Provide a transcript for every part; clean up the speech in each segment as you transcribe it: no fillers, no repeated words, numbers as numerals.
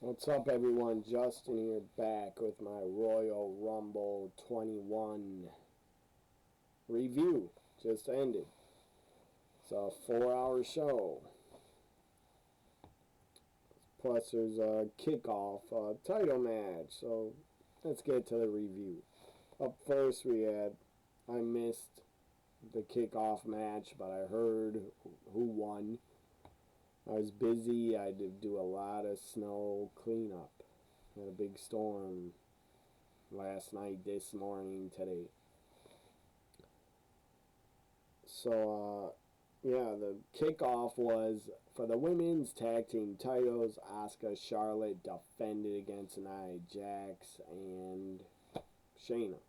What's up, everyone? Justin here, back with my Royal Rumble 21 review. Just ended. It's a 4-hour show. Plus, there's a kickoff title match. So, let's get to the review. Up first, I missed the kickoff match, but I heard who won. I was busy. I did do a lot of snow cleanup. Had a big storm last night, this morning, today. So, the kickoff was for the women's tag team titles. Asuka Charlotte defended against Nia Jax and Shayna.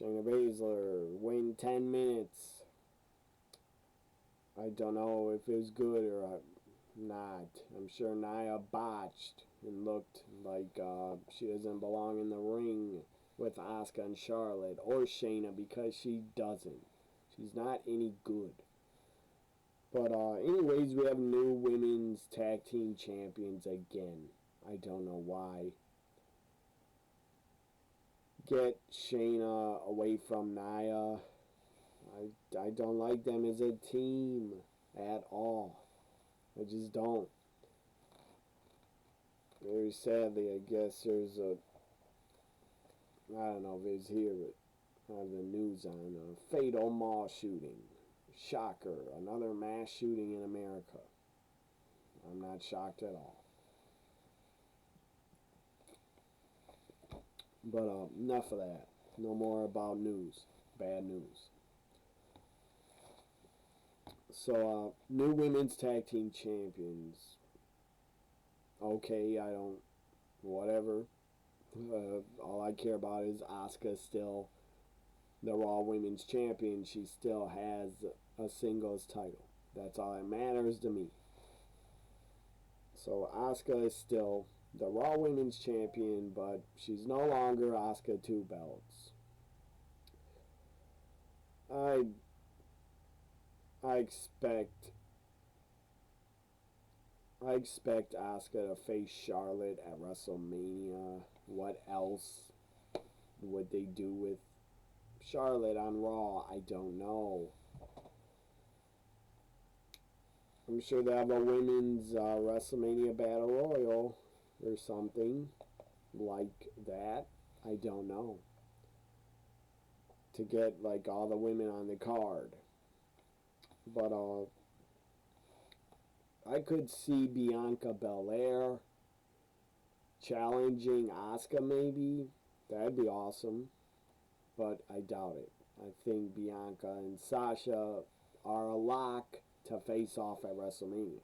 Shayna Baszler win 10 minutes. I don't know if it was good or not. I'm sure Nia botched and looked like she doesn't belong in the ring with Asuka and Charlotte or Shayna, because she doesn't. She's not any good. But anyways, we have new women's tag team champions again. I don't know why. Get Shayna away from Nia. I don't like them as a team at all. I just don't. Very sadly, I guess there's I don't know if it's here, but I have the news on a fatal mall shooting. Shocker, another mass shooting in America. I'm not shocked at all. But enough of that. No more about news. Bad news. So, new women's tag team champions. Okay, whatever. All I care about is Asuka still the Raw Women's Champion. She still has a singles title. That's all that matters to me. So Asuka is still the Raw Women's Champion, but she's no longer Asuka 2 belts. I expect Asuka to face Charlotte at WrestleMania. What else would they do with Charlotte on Raw? I don't know. I'm sure they'll have a women's WrestleMania Battle Royal or something like that. I don't know. To get like all the women on the card. But I could see Bianca Belair challenging Asuka maybe. That'd be awesome. But I doubt it. I think Bianca and Sasha are a lock to face off at WrestleMania.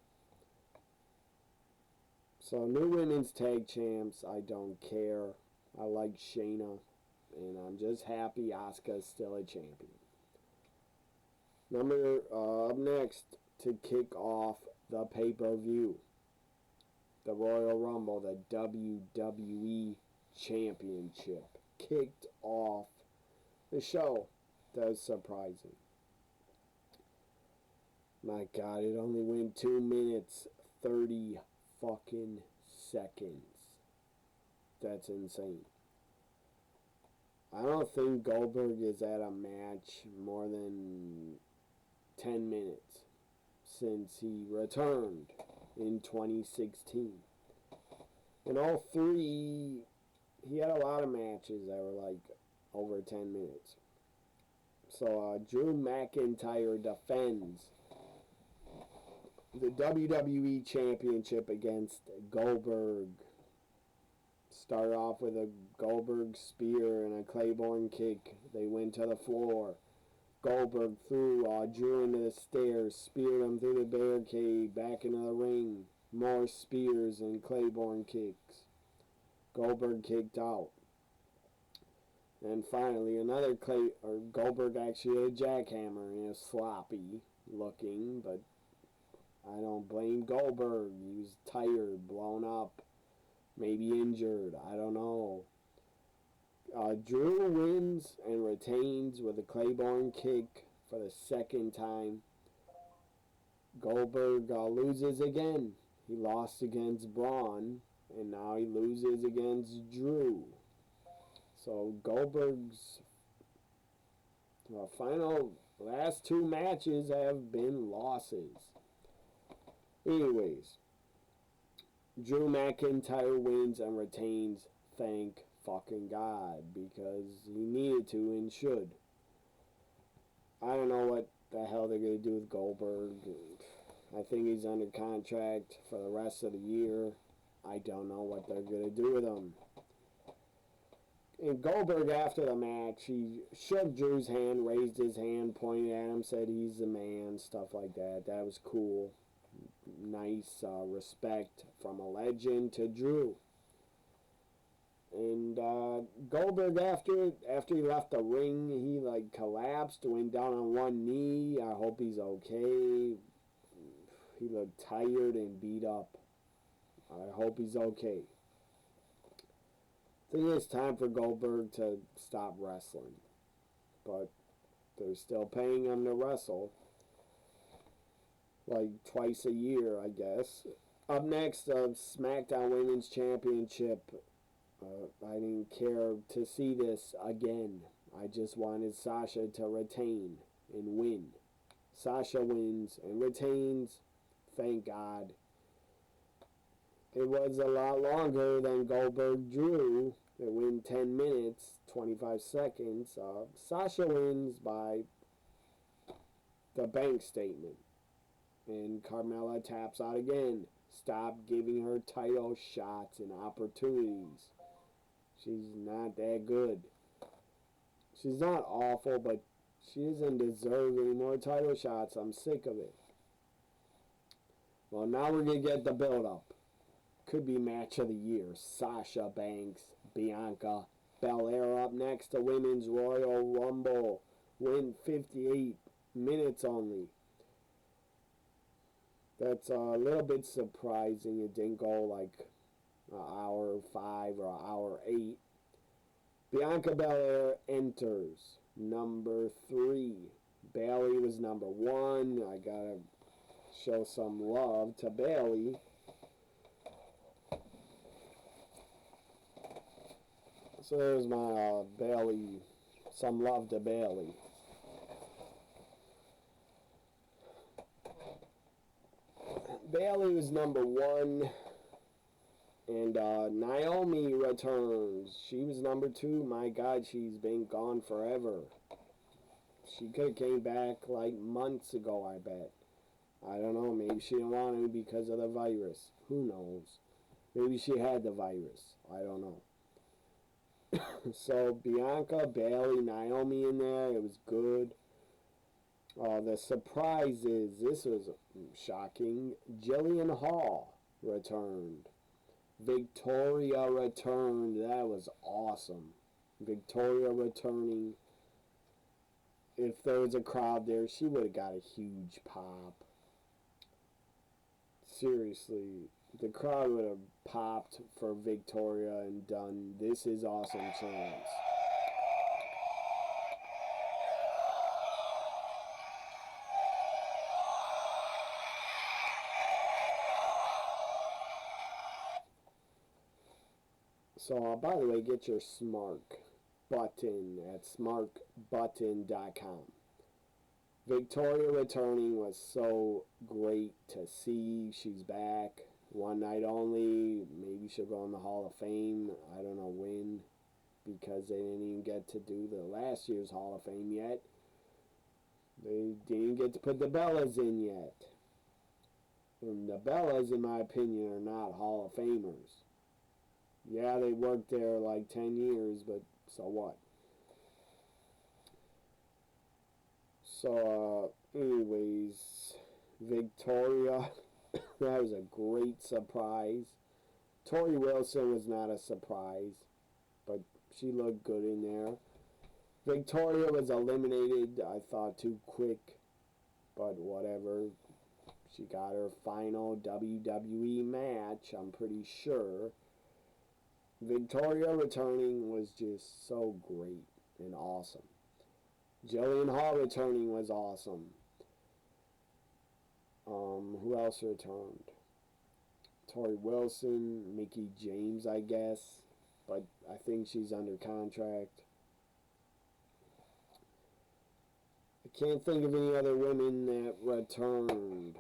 So new women's tag champs, I don't care. I like Shayna, and I'm just happy Asuka's still a champion. Up next to kick off the pay-per-view, the Royal Rumble, the WWE Championship, kicked off the show. That was surprising. My God, it only went 2 minutes 30 fucking seconds. That's insane. I don't think Goldberg is at a match more than 10 minutes since he returned in 2016. In all three, he had a lot of matches that were like over 10 minutes. So Drew McIntyre defends the WWE Championship against Goldberg. Start off with a Goldberg spear and a Claymore kick. They went to the floor. Goldberg threw Drew into the stairs, speared him through the barricade, back into the ring. More spears and Claymore kicks. Goldberg kicked out. And finally, Goldberg actually had a jackhammer, and it was sloppy looking, but I don't blame Goldberg. He was tired, blown up, maybe injured. I don't know. Drew wins and retains with a Claymore kick for the second time. Goldberg loses again. He lost against Braun, and now he loses against Drew. So Goldberg's final last two matches have been losses. Anyways, Drew McIntyre wins and retains. Thank fucking God, because he needed to and should. I don't know what the hell they're going to do with Goldberg. I think he's under contract for the rest of the year. I don't know what they're going to do with him. And Goldberg, after the match, he shook Drew's hand, raised his hand, pointed at him, said he's the man, stuff like that. That was cool. Nice respect from a legend to Drew. And Goldberg, after he left the ring, he like collapsed, went down on one knee. I hope he's okay. He looked tired and beat up. I hope he's okay. I think it's time for Goldberg to stop wrestling. But they're still paying him to wrestle. Like twice a year, I guess. Up next, SmackDown Women's Championship. I didn't care to see this again. I just wanted Sasha to retain and win. Sasha wins and retains. Thank God. It was a lot longer than Goldberg Drew. It went 10 minutes, 25 seconds. Sasha wins by the bank statement. And Carmella taps out again. Stop giving her title shots and opportunities. She's not that good. She's not awful, but she doesn't deserve any more title shots. I'm sick of it. Well, now we're going to get the build-up. Could be match of the year. Sasha Banks, Bianca Belair up next to Women's Royal Rumble. Win 58 minutes only. That's a little bit surprising. It didn't go like an hour 5 or an hour 8. Bianca Belair enters number 3. Bayley was number 1. I gotta show some love to Bayley. So there's my Bayley, some love to Bayley. Bayley was number 1. And Naomi returns. She was number 2. My God, she's been gone forever. She could have came back like months ago, I bet. I don't know. Maybe she didn't want to because of the virus. Who knows? Maybe she had the virus. I don't know. So Bianca, Bayley, Naomi in there. It was good. The surprise is, this was shocking, Jillian Hall returned. Victoria returned. That was awesome. Victoria returning. If there was a crowd there, she would have got a huge pop. Seriously, the crowd would have popped for Victoria and done "This is awesome" chants. So, by the way, get your Smark button at smarkbutton.com. Victoria returning was so great to see. She's back. One night only. Maybe she'll go in the Hall of Fame. I don't know when, because they didn't even get to do the last year's Hall of Fame yet. They didn't get to put the Bellas in yet. And the Bellas, in my opinion, are not Hall of Famers. Yeah, they worked there like 10 years, but so what? So, anyways, Victoria, that was a great surprise. Tori Wilson was not a surprise, but she looked good in there. Victoria was eliminated, I thought, too quick, but whatever. She got her final WWE match, I'm pretty sure. Victoria returning was just so great and awesome. Jillian Hall returning was awesome. Who else returned? Tori Wilson, Mickey James, I guess, but I think she's under contract. I can't think of any other women that returned,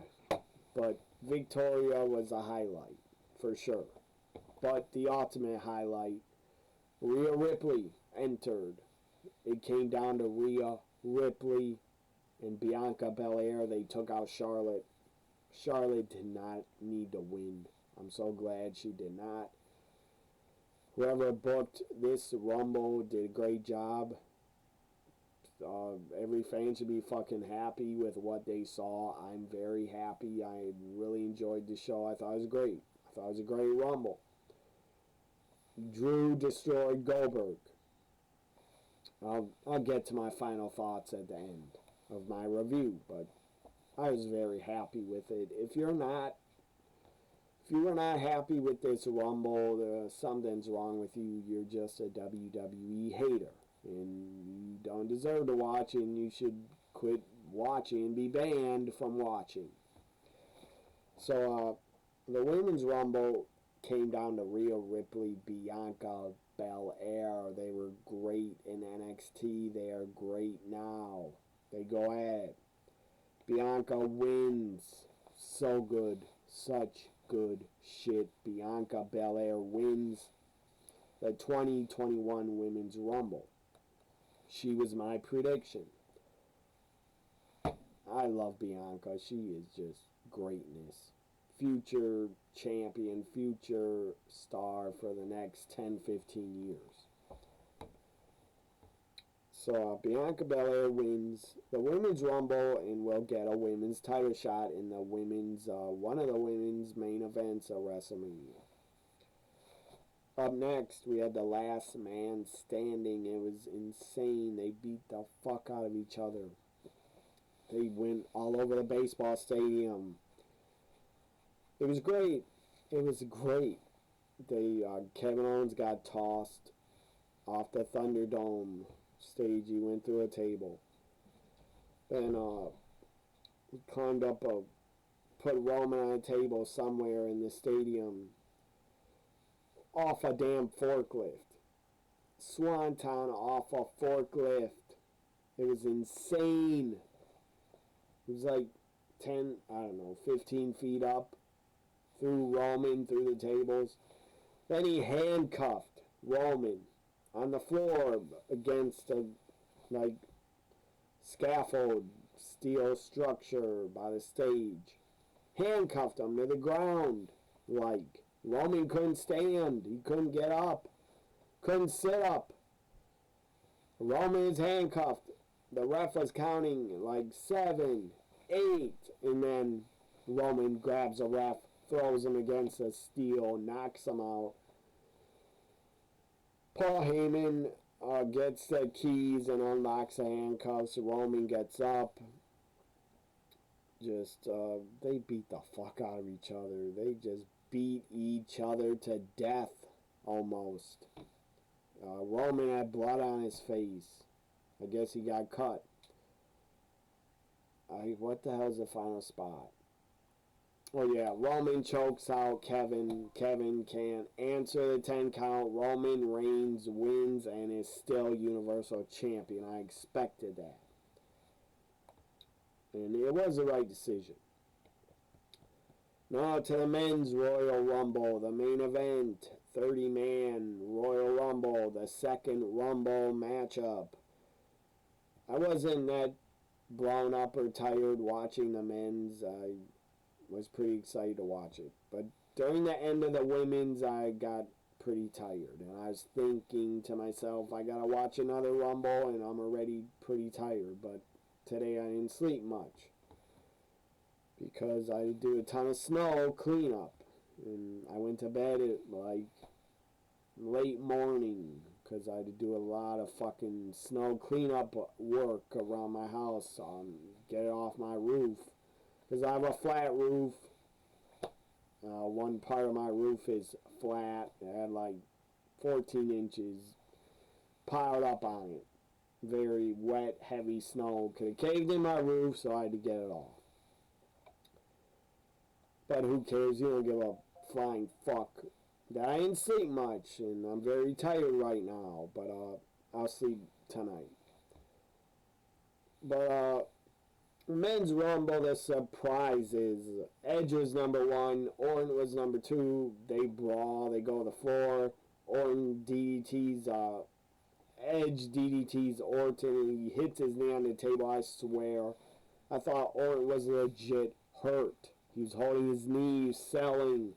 but Victoria was a highlight, for sure. But the ultimate highlight, Rhea Ripley entered. It came down to Rhea Ripley and Bianca Belair. They took out Charlotte. Charlotte did not need to win. I'm so glad she did not. Whoever booked this Rumble did a great job. Every fan should be fucking happy with what they saw. I'm very happy. I really enjoyed the show. I thought it was great. I thought it was a great Rumble. Drew destroyed Goldberg. I'll get to my final thoughts at the end of my review, but I was very happy with it. If you were not happy with this Rumble, something's wrong with you. You're just a WWE hater, and you don't deserve to watch, and you should quit watching and be banned from watching. So, the Women's Rumble came down to Rhea Ripley, Bianca Belair. They were great in NXT. They are great now. They go at it. Bianca wins. So good. Such good shit. Bianca Belair wins the 2021 Women's Rumble. She was my prediction. I love Bianca. She is just greatness. Future champion, future star for the next 10, 15 years. So Bianca Belair wins the Women's Rumble and will get a women's title shot in the women's one of the women's main events of WrestleMania. Up next, we had the Last Man Standing. It was insane. They beat the fuck out of each other. They went all over the baseball stadium. It was great. It was great. Kevin Owens got tossed off the Thunderdome stage. He went through a table. Then he climbed up put Roman on a table somewhere in the stadium off a damn forklift. Swanton off a forklift. It was insane. It was like 15 feet up. Threw Roman through the tables. Then he handcuffed Roman on the floor against a scaffold, steel structure by the stage. Handcuffed him to the ground. Roman couldn't stand. He couldn't get up. Couldn't sit up. Roman is handcuffed. The ref was counting 7, 8, and then Roman grabs a ref, throws him against a steel, knocks him out. Paul Heyman gets the keys and unlocks the handcuffs. Roman gets up. They beat the fuck out of each other. They just beat each other to death, almost. Roman had blood on his face. I guess he got cut. What the hell's the final spot? Oh yeah, Roman chokes out Kevin. Kevin can't answer the 10 count. Roman Reigns wins and is still Universal Champion. I expected that. And it was the right decision. Now to the Men's Royal Rumble, the main event. 30-man Royal Rumble, the second Rumble matchup. I wasn't that blown up or tired watching the men's. I was pretty excited to watch it. But during the end of the women's, I got pretty tired. And I was thinking to myself, I gotta watch another Rumble, and I'm already pretty tired. But today I didn't sleep much because I do a ton of snow cleanup. And I went to bed at late morning because I had to do a lot of fucking snow cleanup work around my house. Get it off my roof. Because I have a flat roof. One part of my roof is flat. It had 14 inches piled up on it. Very wet, heavy snow. Could have caved in my roof, so I had to get it off. But who cares? You don't give a flying fuck that I didn't sleep much, and I'm very tired right now, but I'll sleep tonight. But Men's Rumble, the surprise is Edge was number 1, Orton was number 2. They brawl, they go to the floor. Orton DDT's Edge DDT's Orton, and he hits his knee on the table. I swear, I thought Orton was legit hurt. He was holding his knee, selling.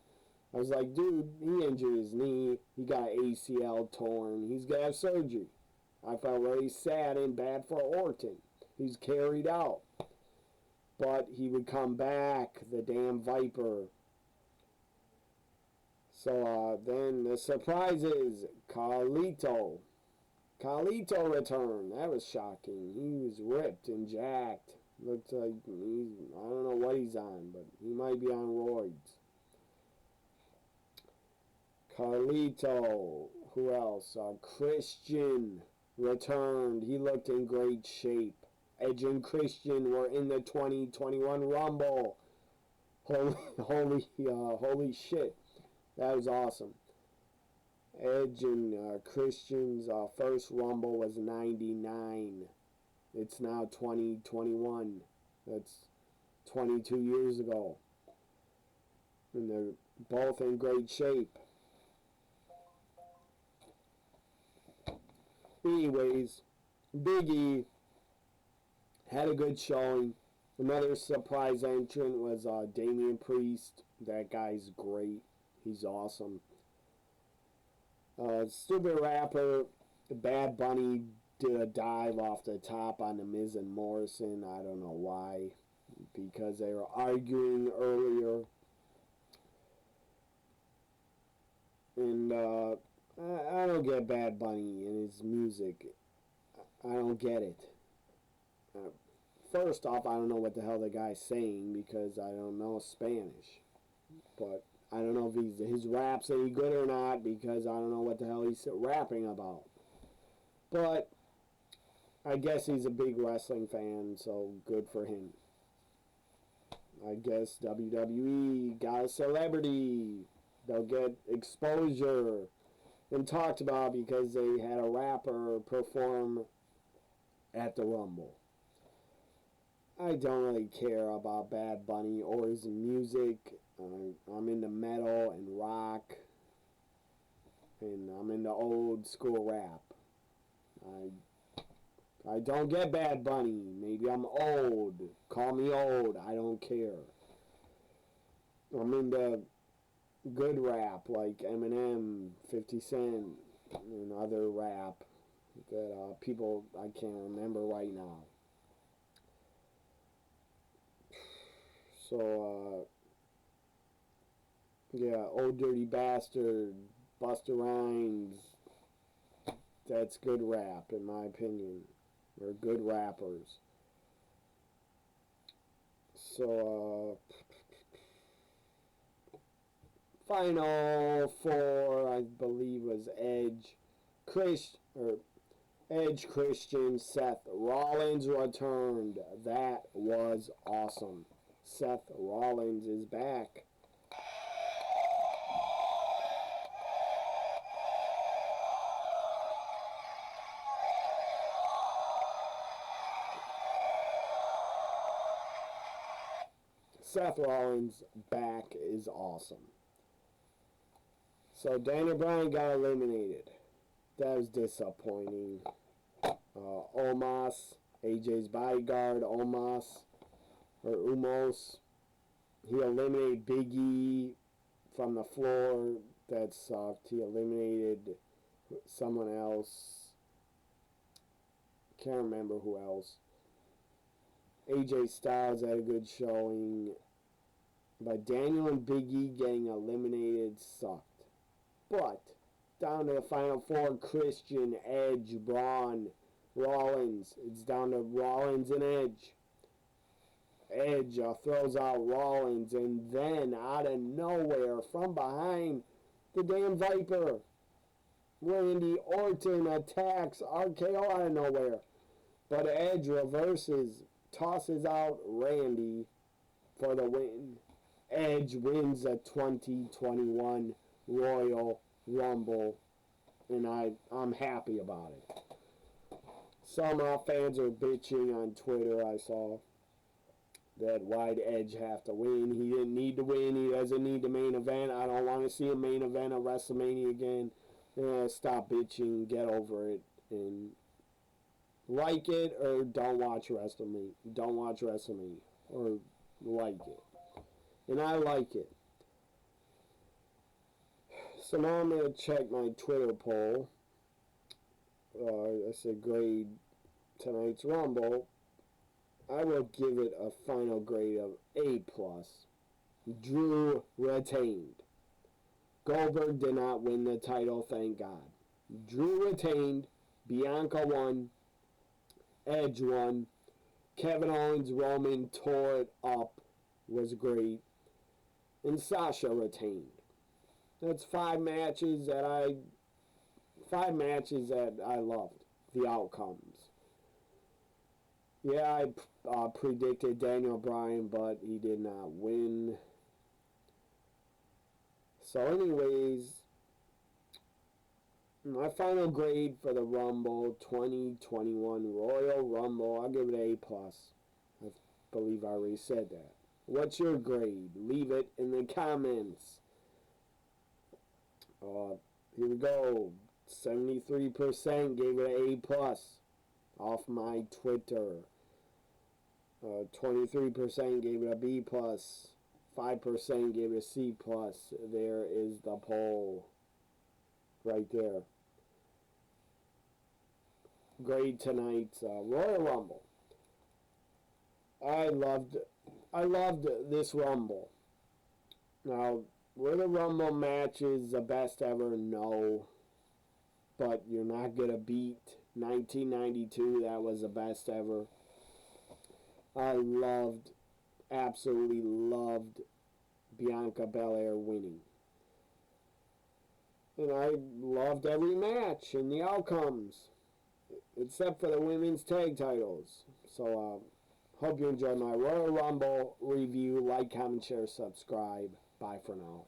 I was like, dude, he injured his knee. He got ACL torn. He's gonna have surgery. I felt really sad and bad for Orton. He's carried out. But he would come back, the damn Viper. So then the surprise is Carlito. Carlito returned. That was shocking. He was ripped and jacked. Looks like I don't know what he's on, but he might be on roids. Carlito. Who else? Christian returned. He looked in great shape. Edge and Christian were in the 2021 Rumble. Holy shit. That was awesome. Edge and Christian's first Rumble was 99. It's now 2021. That's 22 years ago. And they're both in great shape. Anyways, Big E had a good showing. Another surprise entrant was Damian Priest. That guy's great. He's awesome. Stupid rapper Bad Bunny did a dive off the top on The Miz and Morrison. I don't know why. Because they were arguing earlier. And I don't get Bad Bunny and his music. I don't get it. First off, I don't know what the hell the guy's saying because I don't know Spanish. But I don't know if his rap's any good or not because I don't know what the hell he's rapping about. But I guess he's a big wrestling fan, so good for him. I guess WWE got a celebrity. They'll get exposure and talked about because they had a rapper perform at the Rumble. I don't really care about Bad Bunny or his music. I'm into metal and rock, and I'm into old school rap. I don't get Bad Bunny. Maybe I'm old. Call me old. I don't care. I'm into good rap like Eminem, 50 Cent, and other rap that people I can't remember right now. So, yeah, Old Dirty Bastard, Busta Rhymes, that's good rap in my opinion. They're good rappers. So, Final four, I believe, was Edge, Christian, Seth Rollins returned. That was awesome. Seth Rollins is back. Seth Rollins back is awesome. So Daniel Bryan got eliminated. That was disappointing. Omos, AJ's bodyguard, Omos, he eliminated Big E from the floor. That sucked. He eliminated someone else. Can't remember who else. AJ Styles had a good showing. But Daniel and Big E getting eliminated sucked. But down to the final four, Christian, Edge, Braun, Rollins. It's down to Rollins and Edge. Edge throws out Rollins, and then out of nowhere, from behind the damn Viper, Randy Orton attacks RKO out of nowhere. But Edge reverses, tosses out Randy for the win. Edge wins the 2021 Royal Rumble, and I'm happy about it. Some fans are bitching on Twitter, I saw, that why'd Edge have to win. He didn't need to win. He doesn't need the main event. I don't want to see a main event of WrestleMania again. Stop bitching, get over it, and like it or don't watch WrestleMania. Don't watch WrestleMania, or like it. And I like it. So now I'm going to check my Twitter poll. I said grade tonight's Rumble. I will give it a final grade of A+. Drew retained. Goldberg did not win the title, thank God. Drew retained. Bianca won. Edge won. Kevin Owens, Roman tore it up. Was great. And Sasha retained. That's 5 matches that I loved. The outcomes. Yeah, I predicted Daniel Bryan, but he did not win. So anyways, my final grade for the Rumble 2021 Royal Rumble, I'll give it an A+. I believe I already said that. What's your grade? Leave it in the comments. Here we go. 73% gave it an A+ off my Twitter. 23% gave it a B+. 5% gave it a C+. There is the poll. Right there. Grade tonight's Royal Rumble. I loved this Rumble. Now, were the Rumble matches the best ever? No. But you're not going to beat 1992. That was the best ever. I absolutely loved Bianca Belair winning. And I loved every match and the outcomes. Except for the women's tag titles. So, hope you enjoyed my Royal Rumble review. Like, comment, share, subscribe. Bye for now.